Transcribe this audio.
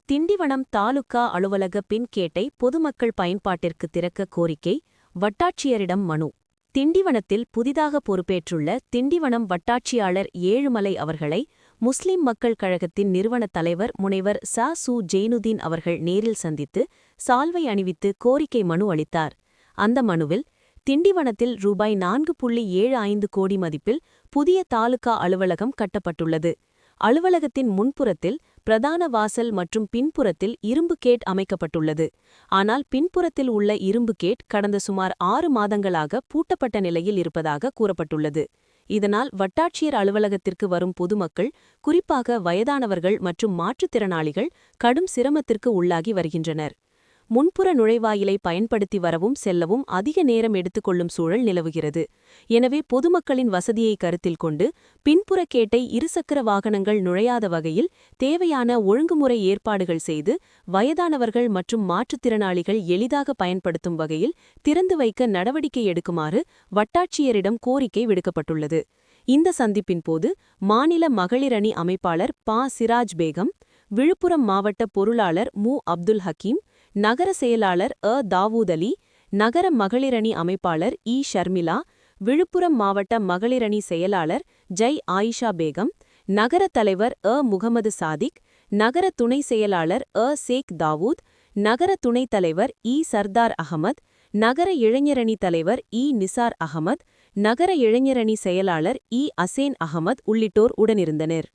திண்டிவனம் தாலுகா அலுவலக பின்கேட்டை பொதுமக்கள் பயன்பாட்டிற்கு திறக்க கோரிக்கை வட்டாட்சியரிடம் மனு. திண்டிவனத்தில் புதிதாக பொறுப்பேற்றுள்ள திண்டிவனம் வட்டாட்சியாளர் ஏழுமலை அவர்களை முஸ்லிம் மக்கள் கழகத்தின் நிறுவனத் தலைவர் முனைவர் சு ஜெயினுதீன் அவர்கள் நேரில் சந்தித்து சால்வை அணிவித்து கோரிக்கை மனு அளித்தார். அந்த மனுவில் திண்டிவனத்தில் ரூபாய் 4.75 கோடி மதிப்பில் புதிய தாலுகா அலுவலகம் கட்டப்பட்டுள்ளது. அலுவலகத்தின் முன்புறத்தில் பிரதான வாசல் மற்றும் பின்புறத்தில் இரும்பு கேட் அமைக்கப்பட்டுள்ளது. ஆனால் பின்புறத்தில் உள்ள இரும்பு கேட் கடந்த சுமார் 6 மாதங்களாக பூட்டப்பட்ட நிலையில் இருப்பதாக கூறப்பட்டுள்ளது. இதனால் வட்டாட்சியர் அலுவலகத்திற்கு வரும் பொதுமக்கள், குறிப்பாக வயதானவர்கள் மற்றும் மாற்றுத்திறனாளிகள் கடும் சிரமத்திற்கு உள்ளாகி வருகின்றனர். முன்புற நுழைவாயிலை பயன்படுத்தி வரவும் செல்லவும் அதிக நேரம் எடுத்துக்கொள்ளும் சூழல் நிலவுகிறது. எனவே பொதுமக்களின் வசதியை கருத்தில் கொண்டு பின்புற கேட்டை இருசக்கர வாகனங்கள் நுழையாத வகையில் தேவையான ஒழுங்குமுறை ஏற்பாடுகள் செய்து வயதானவர்கள் மற்றும் மாற்றுத்திறனாளிகள் எளிதாக பயன்படுத்தும் வகையில் திறந்து வைக்க நடவடிக்கை எடுக்குமாறு வட்டாட்சியரிடம் கோரிக்கை விடுக்கப்பட்டுள்ளது. இந்த சந்திப்பின் போது மாநில மகளிரணி அமைப்பாளர் சிராஜ் பேகம், விழுப்புரம் மாவட்ட பொருளாளர் அப்துல் ஹக்கீம், நகர செயலாளர் தாவூத் அலி, நகர மகளிரணி அமைப்பாளர் ஷர்மிளா, விழுப்புரம் மாவட்ட மகளிரணி செயலாளர் ஆயிஷா பேகம், நகர தலைவர் முகமது சாதிக், நகர துணை செயலாளர் சேக் தாவூத், நகர துணைத் தலைவர் சர்தார் அகமது, நகர இளைஞரணி தலைவர் நிசார் அகமது, நகர இளைஞரணி செயலாளர் அசேன் அகமது உள்ளிட்டோர் உடனிருந்தனர்.